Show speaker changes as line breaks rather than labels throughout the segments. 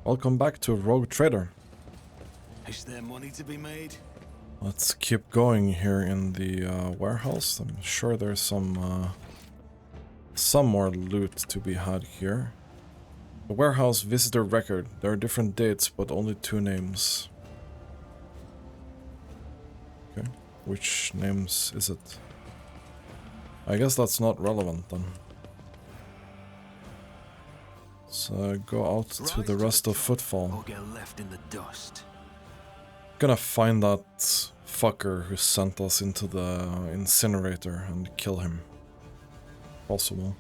Welcome back to Rogue Trader.
Is there money to be made?
Let's keep going here in the warehouse. I'm sure there's some more loot to be had here. The warehouse visitor record. There are different dates, but only 2 names. Okay, which names is it? I guess that's not relevant then. So go out to the rest of Footfall.
Or get left in the dust.
Gonna find that fucker who sent us into the incinerator and kill him. Possible.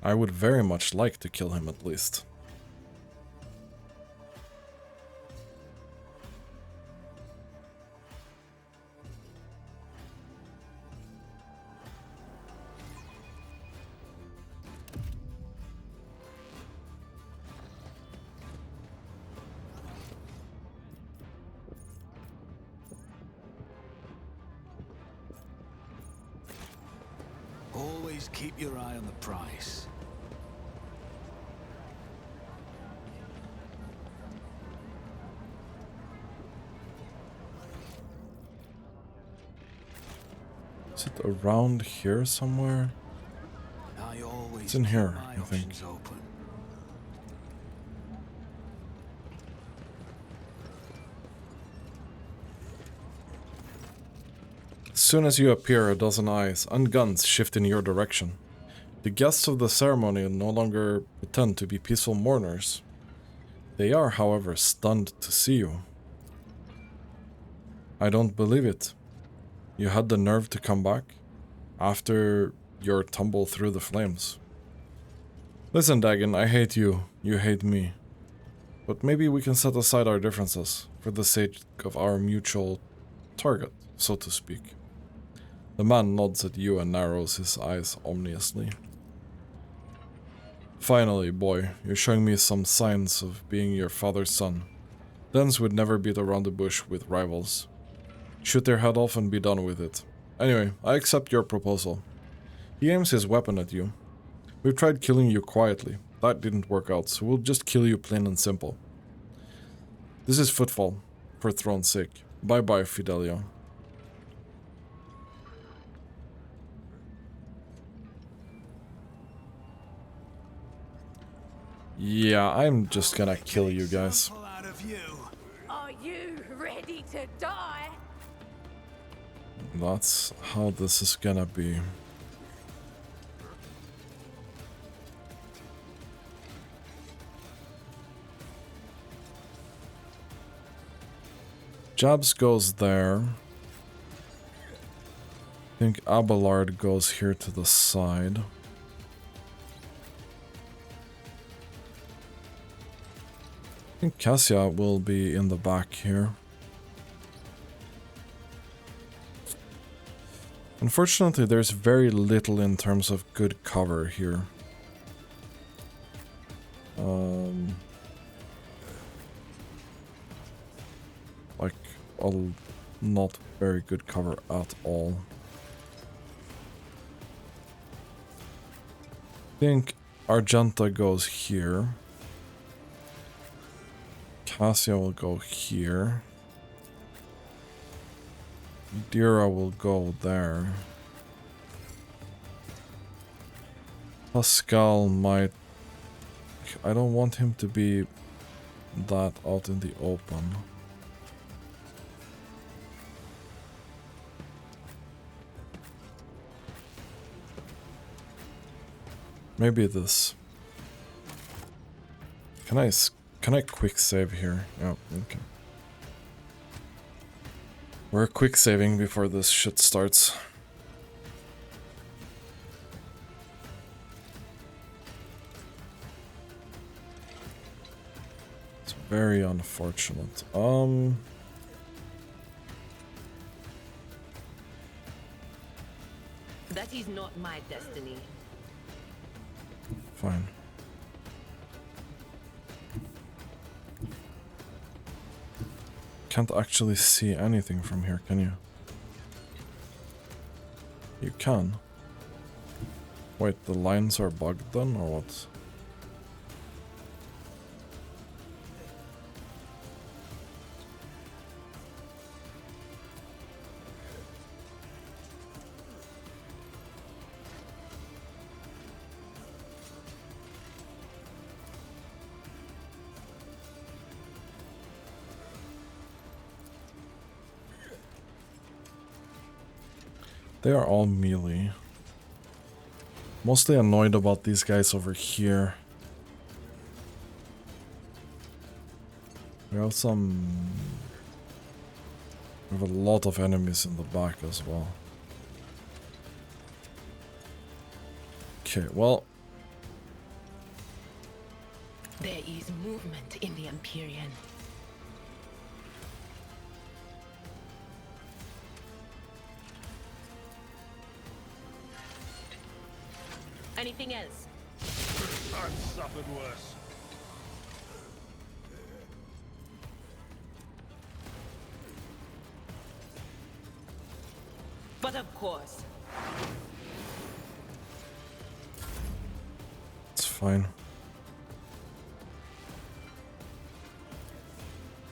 I would very much like to kill him at least.
Always keep your eye on the price.
Is it around here somewhere? It's in here, I think.
Open.
As soon as you appear, a dozen eyes and guns shift in your direction. The guests of the ceremony no longer pretend to be peaceful mourners. They are, however, stunned to see you. I don't believe it. You had the nerve to come back after your tumble through the flames. Listen, Dagon, I hate you. You hate me. But maybe we can set aside our differences for the sake of our mutual target, so to speak. The man nods at you and narrows his eyes ominously. Finally, boy, you're showing me some signs of being your father's son. Dens would never beat around the bush with rivals. Shoot their head off and be done with it. Anyway, I accept your proposal. He aims his weapon at you. We've tried killing you quietly. That didn't work out, so we'll just kill you plain and simple. This is Footfall, for Throne's sake. Bye-bye, Fidelio. Yeah, I'm just gonna kill you guys.
Are you ready to die?
That's how this is gonna be. Jabs goes there. I think Abelard goes here to the side. I think Cassia will be in the back here. Unfortunately, there's very little in terms of good cover here. Like, not very good cover at all. I think Argenta goes here. Cassia will go here. Dira will go there. Pascal might... I don't want him to be that out in the open. Maybe this. Can I quick save here? Yeah, okay. We're quick saving before this shit starts. It's very unfortunate.
That is not my destiny.
Fine. Can't actually see anything from here, can you? You can. Wait, the lines are bugged then, or what? They are all melee. Mostly annoyed about these guys over here. We have some... We have a lot of enemies in the back as well. Okay, well...
There is movement in the Imperium. Anything else?
I've suffered worse.
But of course.
It's fine.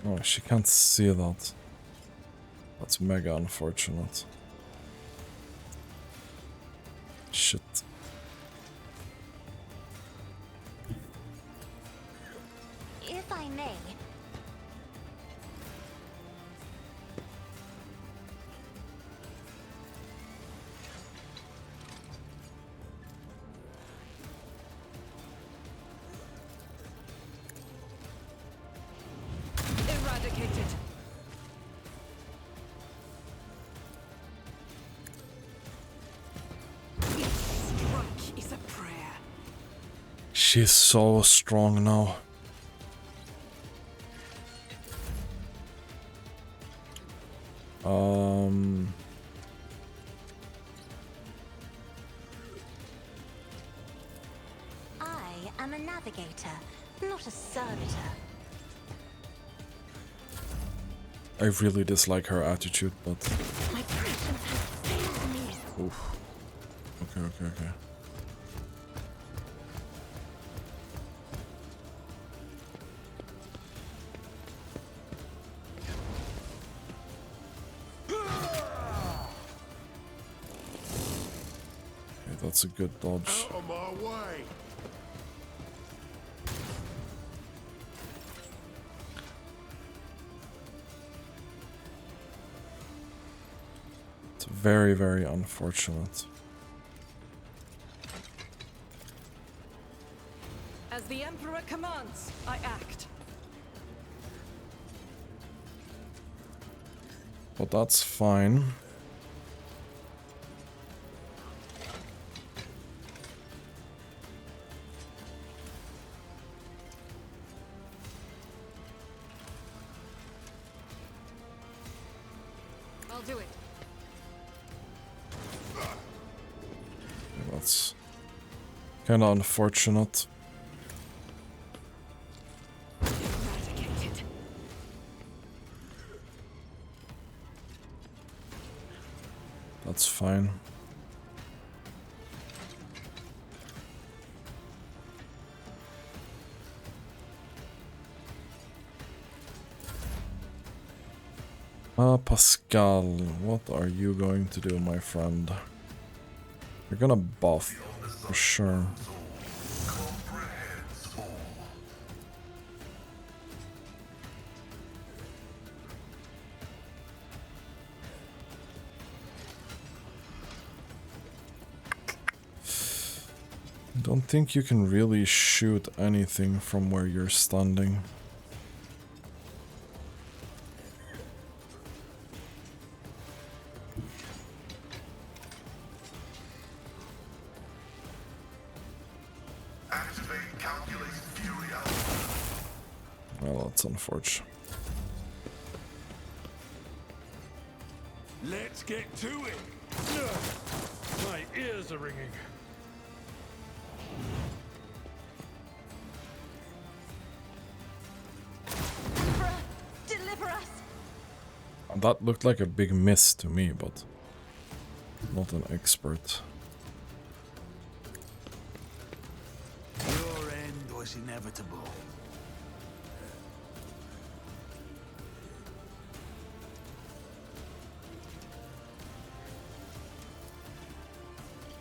Oh, she can't see that. That's mega unfortunate. Shit.
If I may.
Eradicated. Each strike is a prayer.
She's so strong now.
I am a navigator, not a servitor.
I really dislike her attitude, but...
My patience has failed me.
Oof. Okay. Okay, that's a good dodge.
Out of my way.
It's very, very unfortunate.
As the Emperor commands, I act.
But that's fine.
I'll do it.
That's kind of unfortunate.
Eradicated.
That's fine. Pascal, what are you going to do, my friend? You're gonna buff, for sure. Don't think you can really shoot anything from where you're standing. Well, that's unfortunate.
Let's get to it. Ugh. My ears are ringing.
Emperor, deliver us!
That looked like a big miss to me, but not an expert.
Your end was inevitable.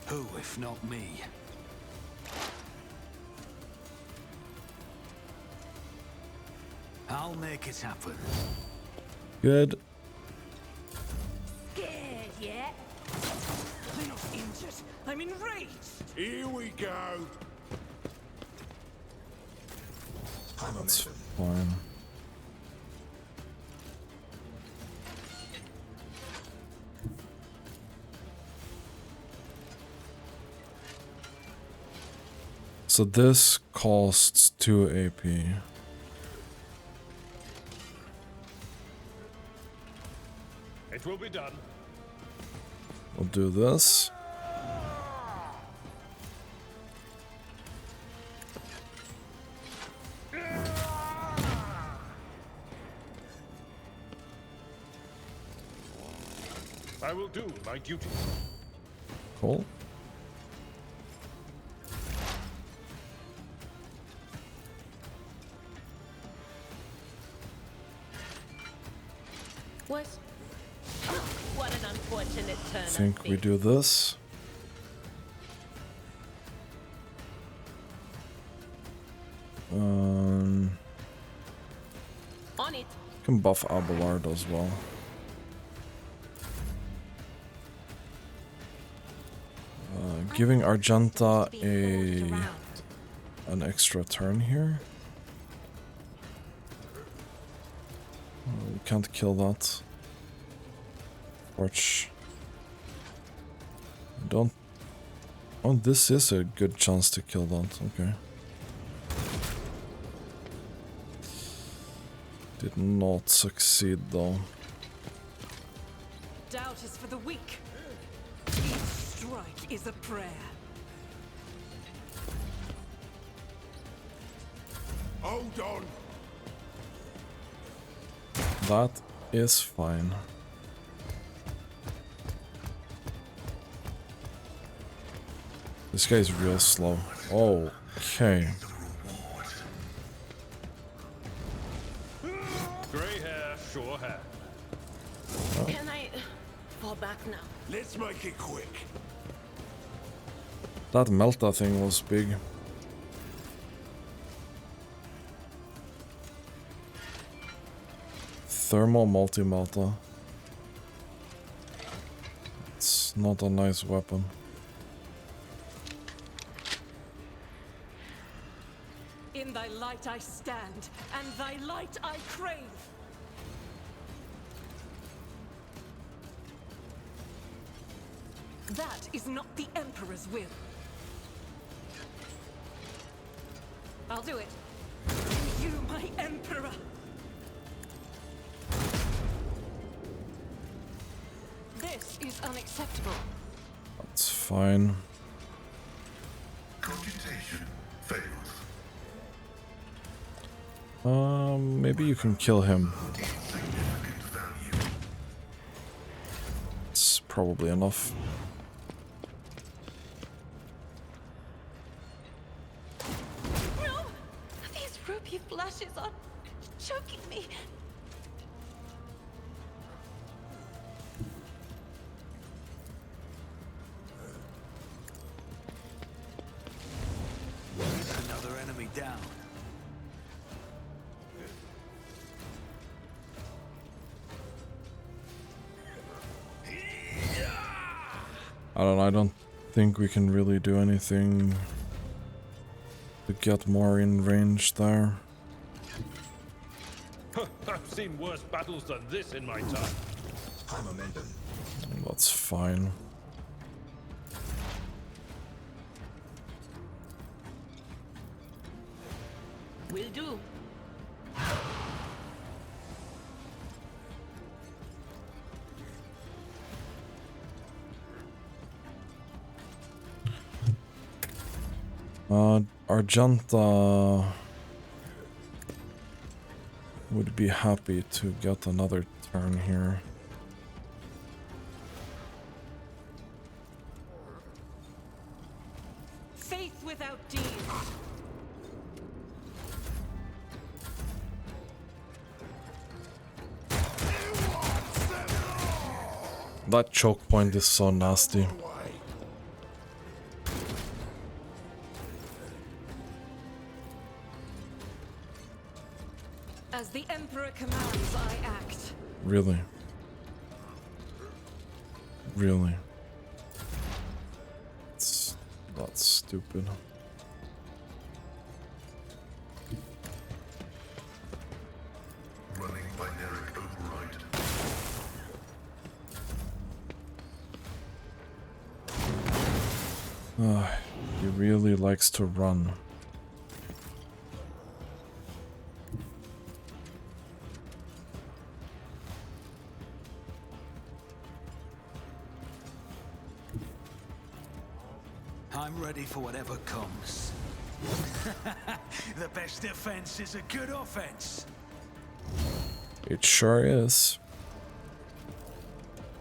Who, if not me? I'll make it happen.
Good.
Scared yet?
That's fine. So this costs 2 AP.
It will be done.
We'll do this.
I will do my duty.
Cool.
What? What an unfortunate turn.
I think we do this.
On it.
Can buff Abelard as well. Giving Argenta an extra turn here. We can't kill that. Watch. Don't. Oh, this is a good chance to kill that. Okay. Did not succeed though.
Doubt is for the weak. Each strike is a prayer.
Hold on.
That is fine. This guy's real slow. Okay.
Grey hair, sure hair.
Can I fall back now?
Let's make it quick.
That Melta thing was big. Thermal multi-melta. It's not a nice weapon.
In thy light I stand, and thy light I crave. That is not the Emperor's will. I'll do it. You, my Emperor! This is unacceptable.
That's fine.
Computation fails.
Maybe you can kill him.
Significant value.
It's probably enough.
No! These ruby flashes are choking me.
Another enemy down.
I don't think we can really do anything to get more in range there.
I've seen worse battles than this in my time.
High momentum.
That's fine.
Will do.
Argenta would be happy to get another turn here.
Faith without deeds.
That choke point is so nasty.
As the Emperor commands, I act.
Really? Really? That's stupid. He really likes to run.
I'm ready for whatever comes. The best defense is a good offense.
It sure is.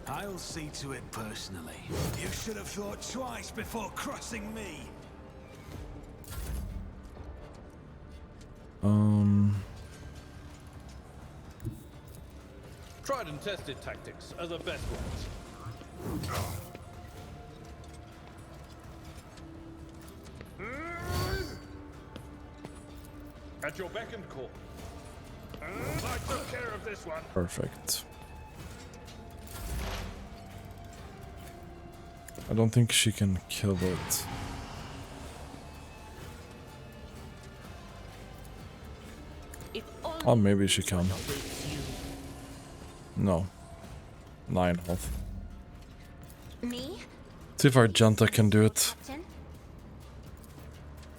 I'll see to it personally. You should have thought twice before crossing me.
Tried and tested tactics are the best ones. At your beck and call. I took care of this one.
Perfect. I don't think she can kill it. Oh, maybe she can. No. 9 health.
Me?
See if Argenta can do it.
Captain?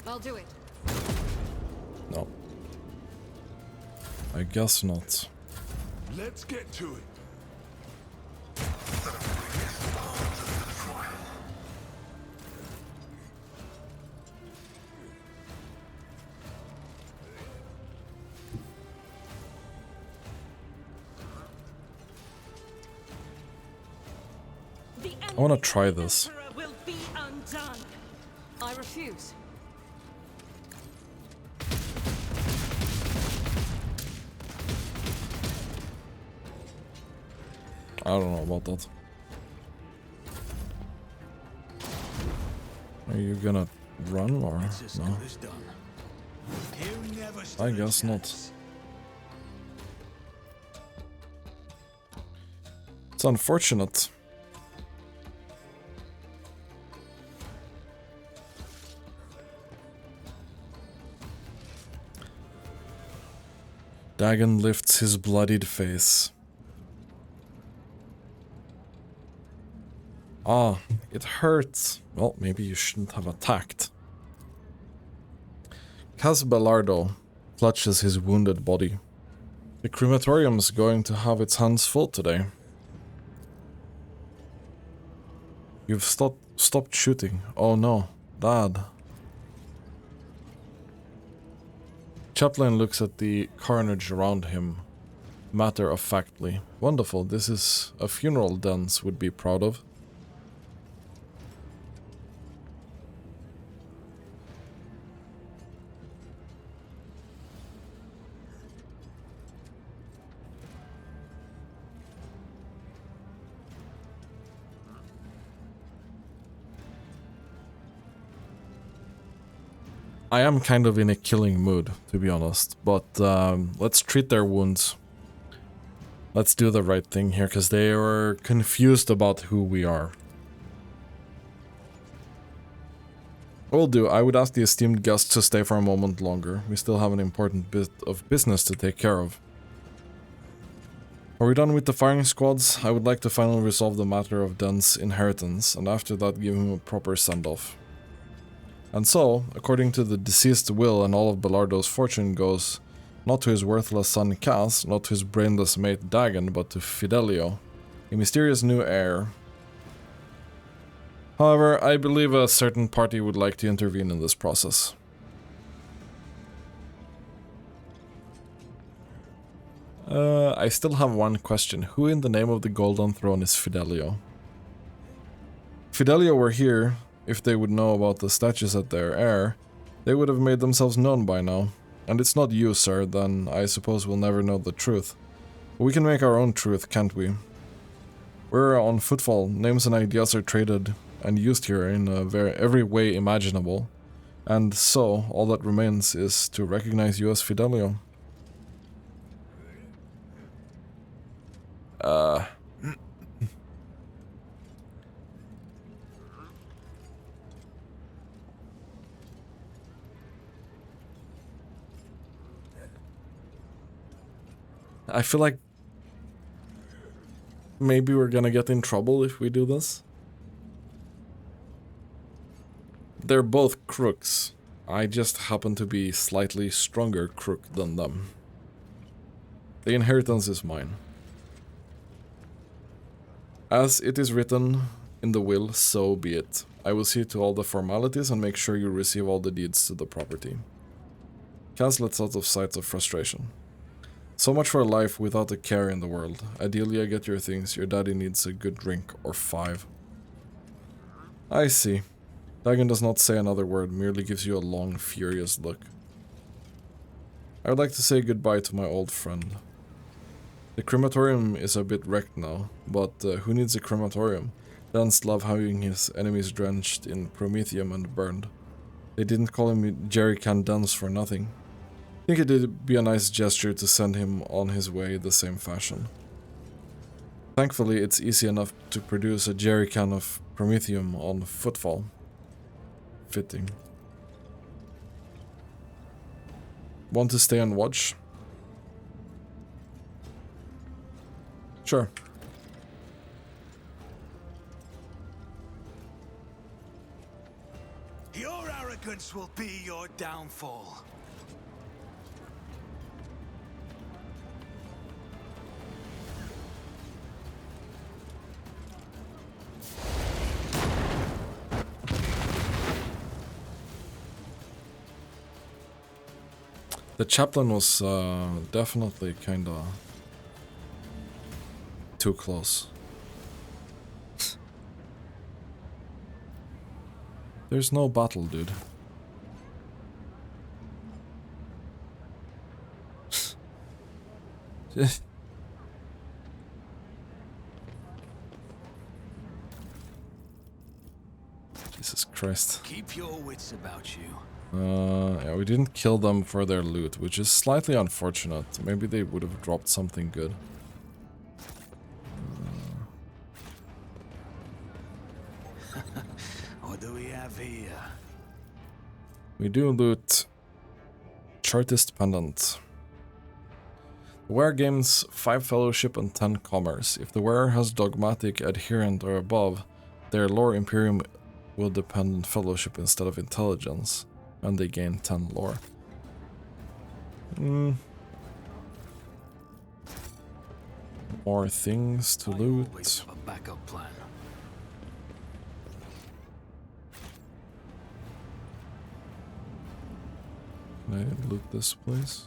I'll do it.
No. I guess not.
Let's get to it.
I want to try this.
Will be undone. I refuse.
I don't know about that. Are you gonna run or
It's as
no?
good as done. You never
I
stood a
guess not.
chance.
It's unfortunate. Dagon lifts his bloodied face. Ah, it hurts. Well, maybe you shouldn't have attacked. Casbelardo clutches his wounded body. The crematorium's going to have its hands full today. You've stopped shooting. Oh no, Dad. Chaplain looks at the carnage around him, matter-of-factly. Wonderful, this is a funeral Dens would be proud of. I am kind of in a killing mood, to be honest, but let's treat their wounds. Let's do the right thing here, because they are confused about who we are. Will do. I would ask the esteemed guests to stay for a moment longer. We still have an important bit of business to take care of. Are we done with the firing squads? I would like to finally resolve the matter of Den's inheritance, and after that give him a proper send-off. And so, according to the deceased's will, and all of Belardo's fortune goes not to his worthless son Cass, not to his brainless mate Dagon, but to Fidelio, a mysterious new heir. However, I believe a certain party would like to intervene in this process. I still have one question. Who in the name of the Golden Throne is Fidelio? If Fidelio were here, if they would know about the statues at their heir, they would have made themselves known by now. And it's not you, sir, then I suppose we'll never know the truth. But we can make our own truth, can't we? We're on footfall. Names and ideas are traded and used here in every way imaginable. And so, all that remains is to recognize you as Fidelio. I feel like maybe we're gonna get in trouble if we do this. They're both crooks. I just happen to be slightly stronger crook than them. The inheritance is mine. As it is written in the will, so be it. I will see to all the formalities and make sure you receive all the deeds to the property. Kaz lets out of sights of frustration. So much for life without a care in the world. Ideally, I get your things. Your daddy needs a good drink or 5. I see. Dagon does not say another word, merely gives you a long, furious look. I would like to say goodbye to my old friend. The crematorium is a bit wrecked now, but who needs a crematorium? Danes love having his enemies drenched in promethium and burned. They didn't call him Jerry Can Dance for nothing. I think it'd be a nice gesture to send him on his way the same fashion. Thankfully, it's easy enough to produce a jerry can of promethium on footfall. Fitting. Want to stay on watch? Sure.
Your arrogance will be your downfall.
The chaplain was definitely kinda too close. There's no battle, dude. Jesus Christ.
Keep your wits about you.
Yeah, we didn't kill them for their loot, which is slightly unfortunate. Maybe they would have dropped something good.
What do we have here?
We do loot Chartist Pendant. The wearer gains 5 fellowship and 10 commerce. If the wearer has dogmatic, adherent, or above, their lore Imperium will depend on fellowship instead of intelligence, and they gain 10 lore. More things to loot.
Always have a backup plan.
Can I loot this place?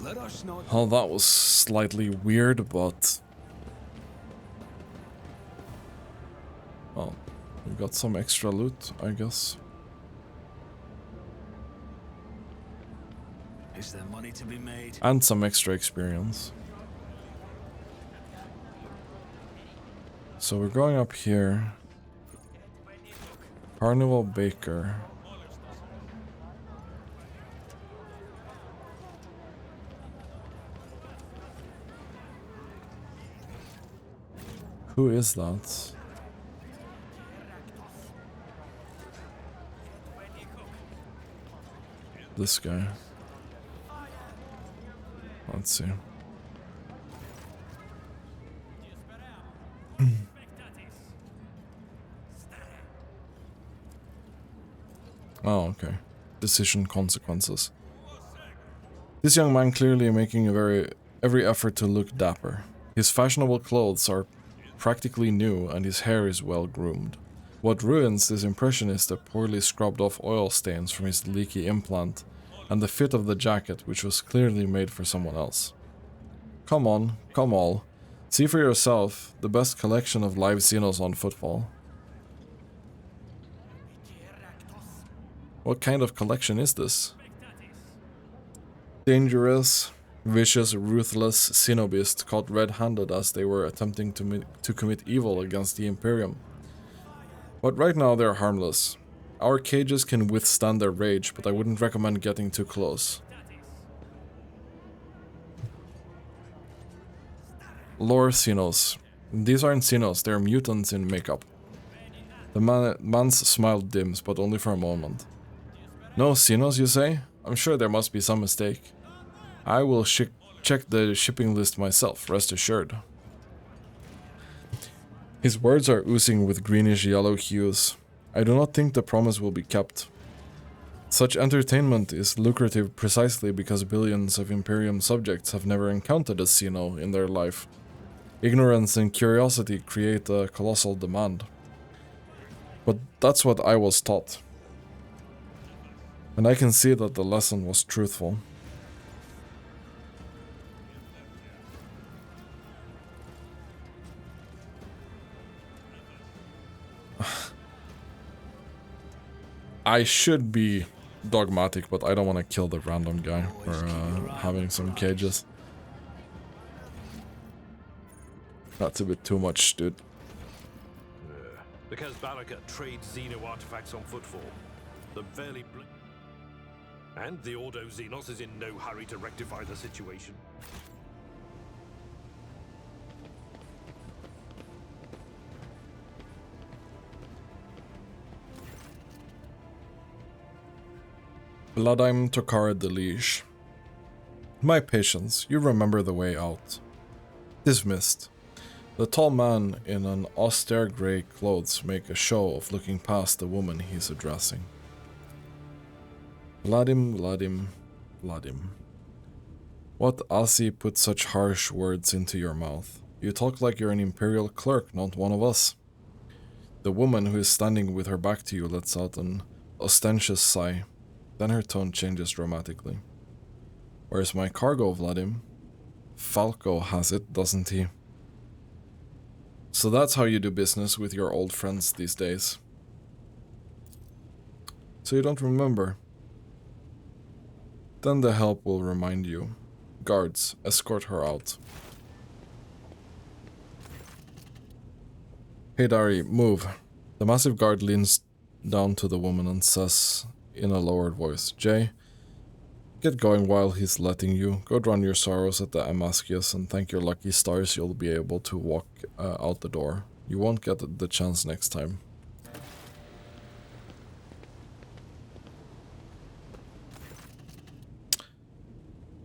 Let us know.
Oh, that was slightly weird, but... Oh, we got some extra loot, I guess.
Is there money to be made?
And some extra experience. So we're going up here. Carnival Baker. Who is that? This guy. Let's see. Oh, okay. Decision consequences. This young man clearly making every effort to look dapper. His fashionable clothes are practically new and his hair is well groomed. What ruins this impression is the poorly scrubbed off oil stains from his leaky implant and the fit of the jacket, which was clearly made for someone else. Come on, come all. See for yourself the best collection of live Xenos on football. What kind of collection is this? Dangerous, vicious, ruthless Xenobeast caught red-handed as they were attempting to commit evil against the Imperium. But right now they're harmless. Our cages can withstand their rage, but I wouldn't recommend getting too close. Lore Xenos. These aren't Xenos, they're mutants in makeup. The man's smile dims, but only for a moment. No Xenos, you say? I'm sure there must be some mistake. I will check the shipping list myself, rest assured. His words are oozing with greenish-yellow hues. I do not think the promise will be kept. Such entertainment is lucrative precisely because billions of Imperium subjects have never encountered a Xeno in their life. Ignorance and curiosity create a colossal demand. But that's what I was taught. And I can see that the lesson was truthful. I should be dogmatic, but I don't want to kill the random guy for having some cages. That's a bit too much, dude.
Because Baraka trades Xeno artifacts on footfall. The fairly and the Ordo Xenos is in no hurry to rectify the situation.
Vladimir Tokar the Liege. My patience, you remember the way out. Dismissed. The tall man in an austere grey clothes make a show of looking past the woman he's addressing. Vladim. What Asi put such harsh words into your mouth? You talk like you're an imperial clerk, not one of us. The woman who is standing with her back to you lets out an ostentatious sigh. Then her tone changes dramatically. Where's my cargo, Vladim? Falco has it, doesn't he? So that's how you do business with your old friends these days. So you don't remember. Then the help will remind you. Guards, escort her out. Hey Dari, move. The massive guard leans down to the woman and says in a lowered voice, Jay, get going while he's letting you. Go drown your sorrows at the Amaskius and thank your lucky stars you'll be able to walk out the door. You won't get the chance next time.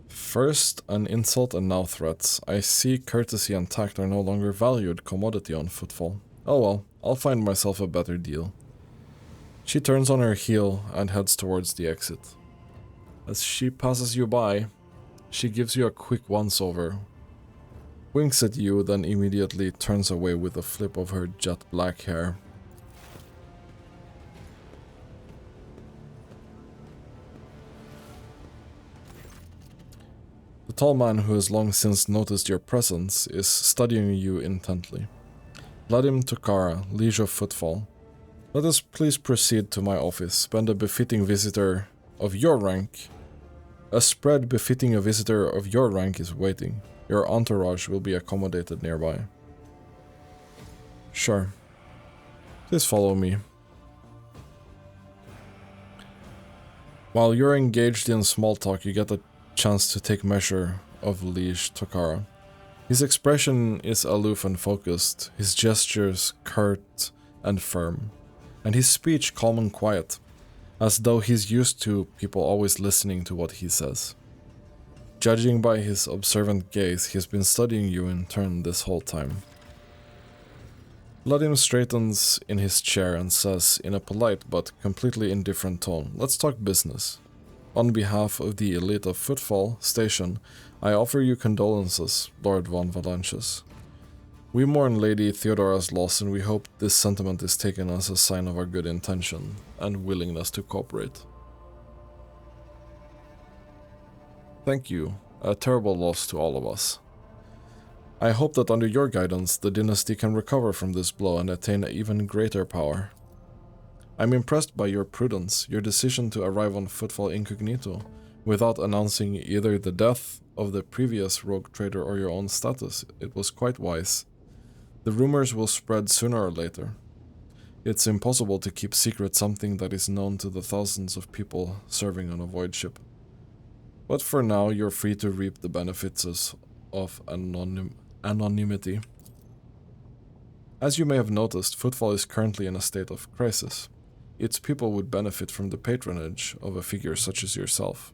First an insult and now threats. I see courtesy and tact are no longer valued commodity on footfall. Oh well, I'll find myself a better deal. She turns on her heel and heads towards the exit. As she passes you by, she gives you a quick once-over, winks at you, then immediately turns away with a flip of her jet black hair. The tall man who has long since noticed your presence is studying you intently. Vladimir Tokara, Liege of Footfall. Let us please proceed to my office. Spend a befitting visitor of your rank. A spread befitting a visitor of your rank is waiting. Your entourage will be accommodated nearby. Sure. Please follow me. While you're engaged in small talk, you get a chance to take measure of Liege Tokara. His expression is aloof and focused, his gestures curt and firm, and his speech calm and quiet, as though he's used to people always listening to what he says. Judging by his observant gaze, he's been studying you in turn this whole time. Vladimir straightens in his chair and says, in a polite but completely indifferent tone, let's talk business. On behalf of the elite of Footfall Station, I offer you condolences, Lord von Valancius. We mourn Lady Theodora's loss, and we hope this sentiment is taken as a sign of our good intention and willingness to cooperate. Thank you. A terrible loss to all of us. I hope that under your guidance, the dynasty can recover from this blow and attain even greater power. I'm impressed by your prudence, your decision to arrive on Footfall incognito, without announcing either the death of the previous rogue trader or your own status. It was quite wise. The rumors will spread sooner or later. It's impossible to keep secret something that is known to the thousands of people serving on a void ship. But for now, you're free to reap the benefits of anonymity. As you may have noticed, Footfall is currently in a state of crisis. its people would benefit from the patronage of a figure such as yourself.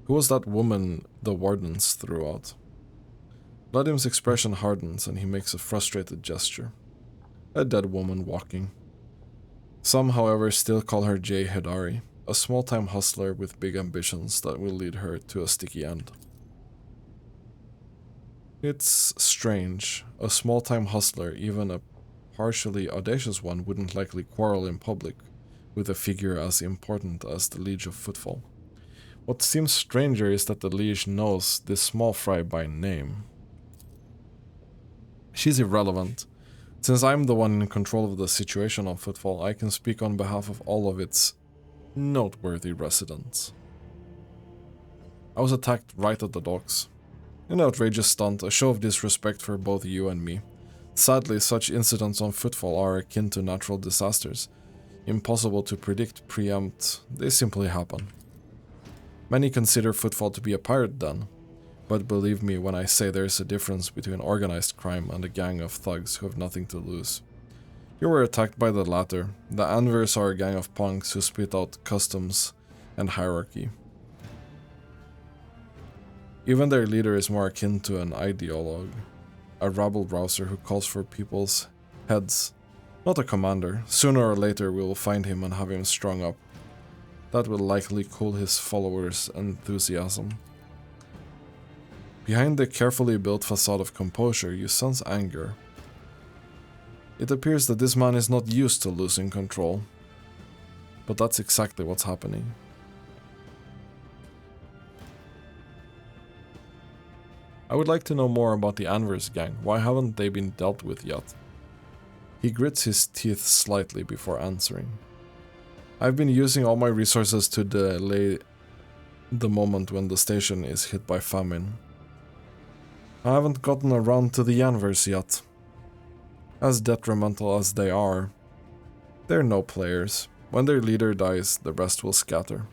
Who was that woman the wardens threw out? Vladim's expression hardens and he makes a frustrated gesture. A dead woman walking. Some, however, still call her Jay Hedari, a small-time hustler with big ambitions that will lead her to a sticky end. It's strange. A small-time hustler, even a partially audacious one, wouldn't likely quarrel in public with a figure as important as the Liege of Footfall. What seems stranger is that the Liege knows this small fry by name. She's irrelevant. Since I'm the one in control of the situation on Footfall, I can speak on behalf of all of its noteworthy residents. I was attacked right at the docks. An outrageous stunt, a show of disrespect for both you and me. Sadly, such incidents on Footfall are akin to natural disasters. Impossible to predict, preempt, they simply happen. Many consider Footfall to be a pirate den, but believe me when I say there is a difference between organized crime and a gang of thugs who have nothing to lose. You were attacked by the latter. The Anvers are a gang of punks who spit out customs and hierarchy. Even their leader is more akin to an ideologue, a rabble-rouser who calls for people's heads, not a commander. Sooner or later we will find him and have him strung up. That will likely cool his followers' enthusiasm. Behind the carefully built facade of composure, you sense anger. It appears that this man is not used to losing control, but that's exactly what's happening. I would like to know more about the Anvers gang. Why haven't they been dealt with yet? He grits his teeth slightly before answering. I've been using all my resources to delay the moment when the station is hit by famine. I haven't gotten around to the Anvers yet. As detrimental as they are, they're no players. When their leader dies, the rest will scatter.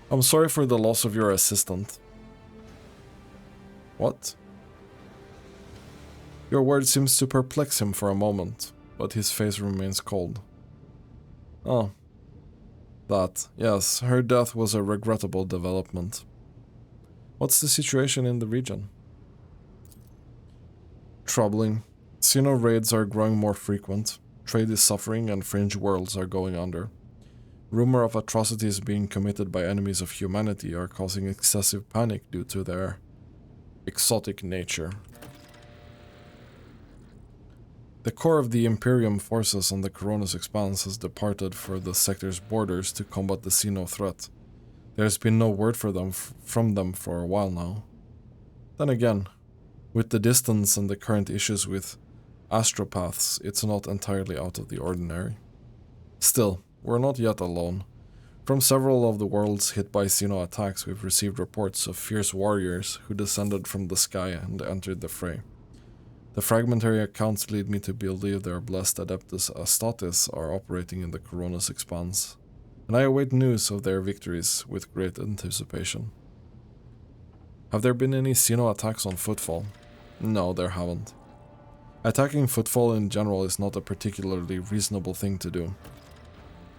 I'm sorry for the loss of your assistant. What? Your word seems to perplex him for a moment, but his face remains cold. Oh. That, yes, her death was a regrettable development. What's the situation in the region? Troubling. Xeno raids are growing more frequent, trade is suffering and fringe worlds are going under. Rumor of atrocities being committed by enemies of humanity are causing excessive panic due to their exotic nature. The core of the Imperium forces on the Kronus Expanse has departed for the sector's borders to combat the Xeno threat. There has been no word from them for a while now. Then again, with the distance and the current issues with astropaths, it's not entirely out of the ordinary. Still, we're not yet alone. From several of the worlds hit by Xeno attacks, we've received reports of fierce warriors who descended from the sky and entered the fray. The fragmentary accounts lead me to believe their blessed Adeptus Astartes are operating in the Kronus Expanse, and I await news of their victories with great anticipation. Have there been any Xeno attacks on Footfall? No, there haven't. Attacking Footfall in general is not a particularly reasonable thing to do.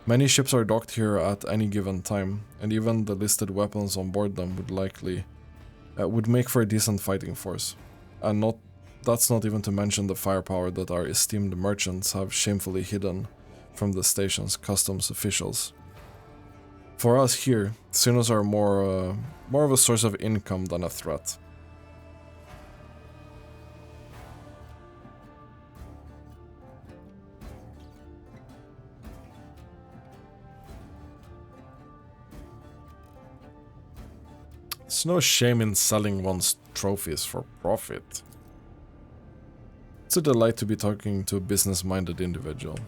Many ships are docked here at any given time, and even the listed weapons on board them would make for a decent fighting force. And that's not even to mention the firepower that our esteemed merchants have shamefully hidden from the station's customs officials. For us here, Xenos are more of a source of income than a threat. There's no shame in selling one's trophies for profit. It's a delight to be talking to a business-minded individual.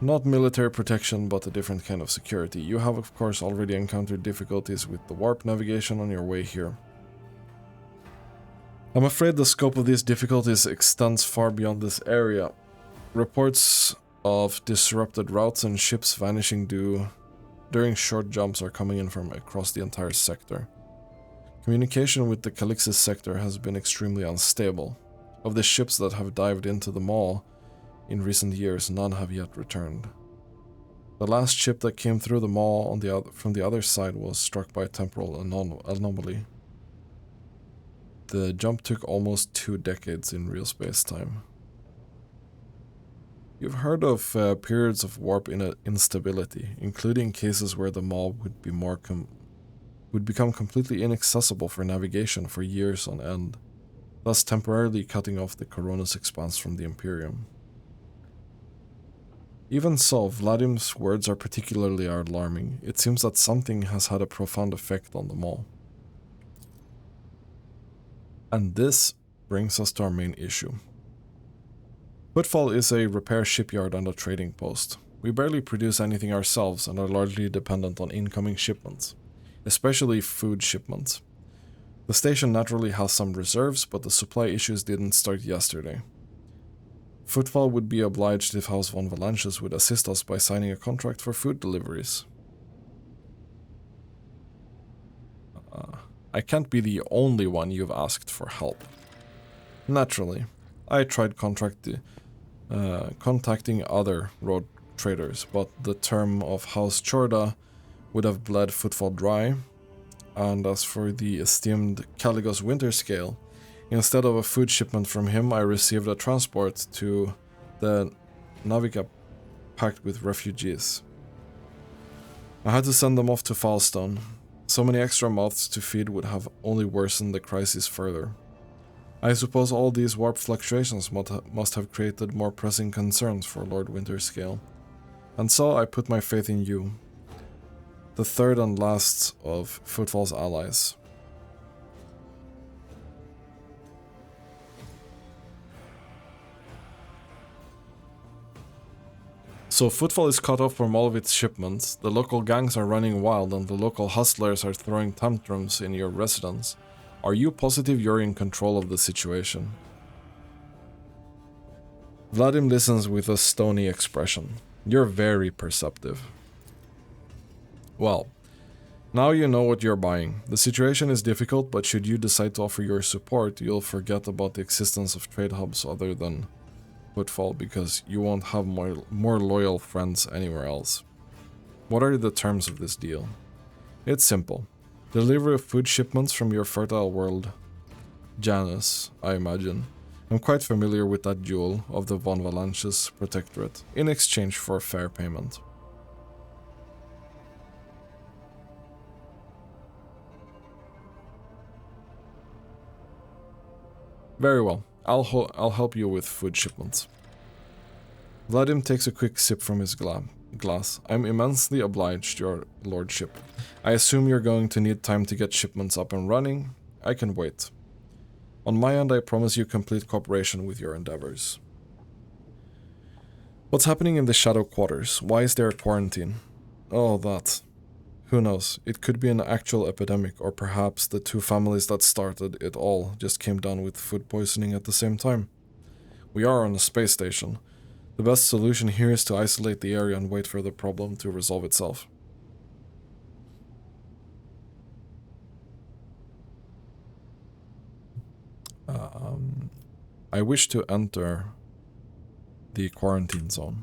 Not military protection, but a different kind of security. You have, of course, already encountered difficulties with the warp navigation on your way here. I'm afraid the scope of these difficulties extends far beyond this area. Reports of disrupted routes and ships vanishing during short jumps are coming in from across the entire sector. Communication with the Calixis sector has been extremely unstable. Of the ships that have dived into the mall in recent years, none have yet returned. The last ship that came through the mall from the other side was struck by a temporal anomaly. The jump took almost 2 decades in real space-time. You've heard of periods of warp instability, including cases where the mall would become completely inaccessible for navigation for years on end, thus temporarily cutting off the Kronus Expanse from the Imperium. Even so, Vladim's words are particularly alarming. It seems that something has had a profound effect on the mall. And this brings us to our main issue. Footfall is a repair shipyard and a trading post. We barely produce anything ourselves and are largely dependent on incoming shipments, especially food shipments. The station naturally has some reserves, but the supply issues didn't start yesterday. Footfall would be obliged if House von Valanches would assist us by signing a contract for food deliveries. I can't be the only one you've asked for help. Naturally, I tried contacting other road traders, but the term of House Chorda would have bled Footfall dry, and as for the esteemed Caligos Winterscale, instead of a food shipment from him, I received a transport to the Navica packed with refugees. I had to send them off to Falstone. So many extra mouths to feed would have only worsened the crisis further. I suppose all these warp fluctuations must have created more pressing concerns for Lord Winterscale. And so I put my faith in you, the third and last of Footfall's allies. So Footfall is cut off from all of its shipments, the local gangs are running wild and the local hustlers are throwing tantrums in your residence. Are you positive you're in control of the situation? Vladim listens with a stony expression. You're very perceptive. Well, now you know what you're buying. The situation is difficult, but should you decide to offer your support, you'll forget about the existence of trade hubs other than Footfall because you won't have more loyal friends anywhere else. What are the terms of this deal? It's simple. Delivery of food shipments from your fertile world, Janus, I imagine. I'm quite familiar with that jewel of the von Valanches protectorate, in exchange for fair payment. Very well. I'll help you with food shipments. Vladim takes a quick sip from his glass. I'm immensely obliged, your lordship. I assume you're going to need time to get shipments up and running. I can wait. On my end, I promise you complete cooperation with your endeavors. What's happening in the Shadow Quarters? Why is there a quarantine? Oh, that. Who knows? It could be an actual epidemic, or perhaps the two families that started it all just came down with food poisoning at the same time. We are on a space station. The best solution here is to isolate the area and wait for the problem to resolve itself. I wish to enter the quarantine zone.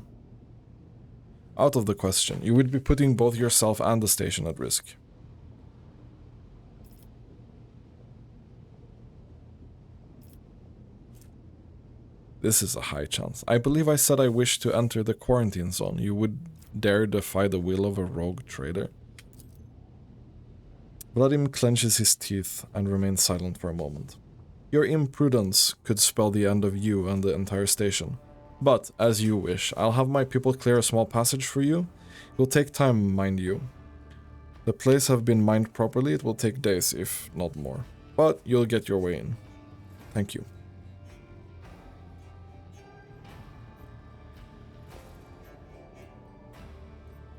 Out of the question. You would be putting both yourself and the station at risk. This is a high chance. I believe I said I wish to enter the quarantine zone. You would dare defy the will of a rogue trader? Vladim clenches his teeth and remains silent for a moment. Your imprudence could spell the end of you and the entire station. But, as you wish, I'll have my people clear a small passage for you. It will take time, mind you. The place have been mined properly, it will take days, if not more. But you'll get your way in. Thank you.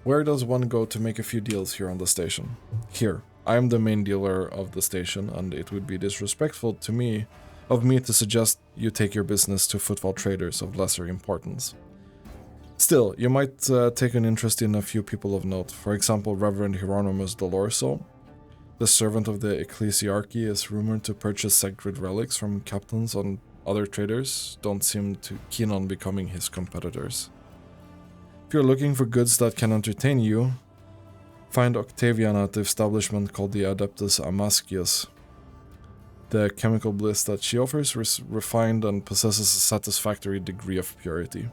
Where does one go to make a few deals here on the station? Here. I am the main dealer of the station, and it would be disrespectful to me to suggest you take your business to footfall traders of lesser importance. Still, you might take an interest in a few people of note. For example, Reverend Hieronymus Dolorso, the servant of the ecclesiarchy, is rumored to purchase sacred relics from captains, and other traders don't seem too keen on becoming his competitors. If you're looking for goods that can entertain you, find Octavian at the establishment called the Adeptus Amascius. The chemical bliss that she offers is refined and possesses a satisfactory degree of purity.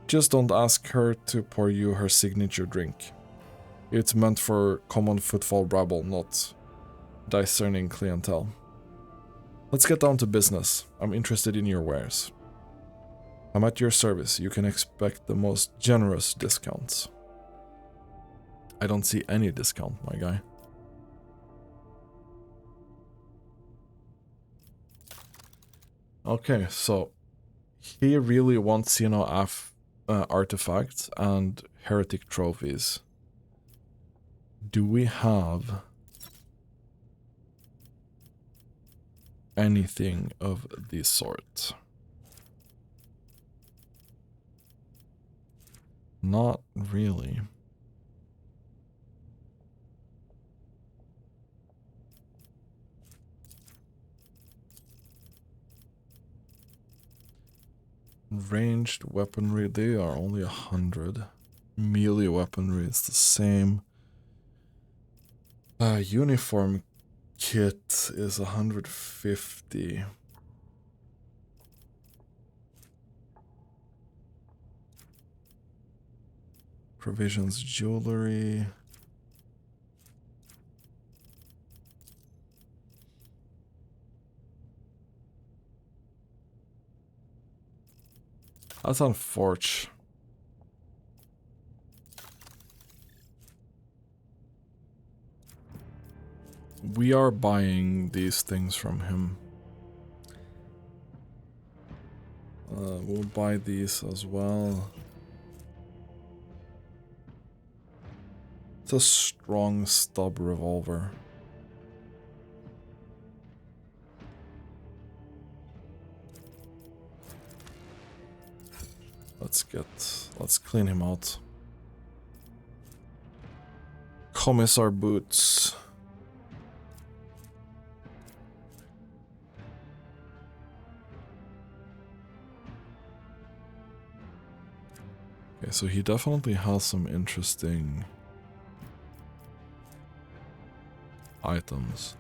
Just don't ask her to pour you her signature drink. It's meant for common footfall rabble, not discerning clientele. Let's get down to business. I'm interested in your wares. I'm at your service. You can expect the most generous discounts. I don't see any discount, my guy. Okay, so he really wants Xeno artifacts and heretic trophies. Do we have anything of the sort? Not really. Ranged weaponry, they are only 100. Melee weaponry is the same. Uniform kit is 150. Provisions, jewelry. That's on Forge. We are buying these things from him. We'll buy these as well. It's a strong stub revolver. Let's clean him out. Commissar boots. Okay, so he definitely has some interesting items.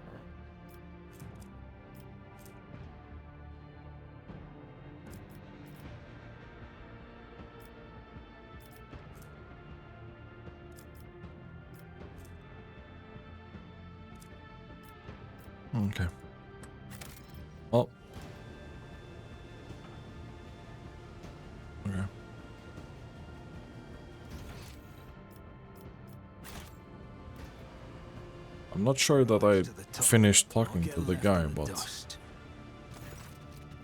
Okay. Oh. Okay. I'm not sure that I finished talking to the guy, but...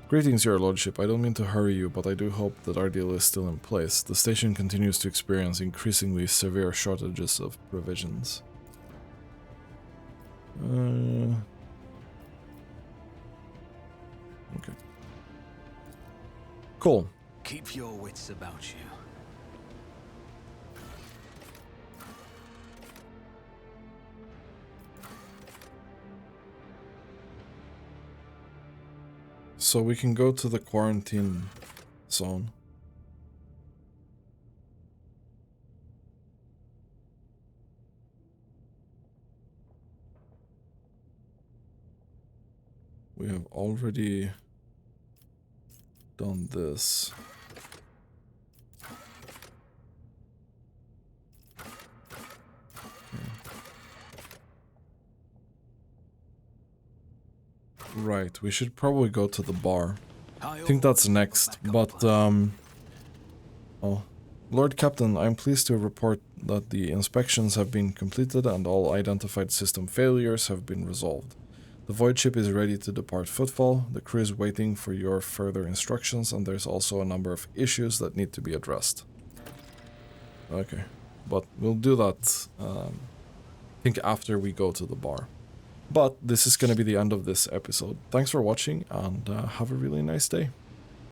Greetings, your lordship. I don't mean to hurry you, but I do hope that our deal is still in place. The station continues to experience increasingly severe shortages of provisions. Okay. Cool.
Keep your wits about you.
So we can go to the quarantine zone. We have already done this. Right, we should probably go to the bar. I think that's next, but oh. Lord Captain, I'm pleased to report that the inspections have been completed and all identified system failures have been resolved. The void ship is ready to depart Footfall, the crew is waiting for your further instructions, and there's also a number of issues that need to be addressed. Okay, but we'll do that, I think after we go to the bar. But this is going to be the end of this episode. Thanks for watching, and have a really nice day.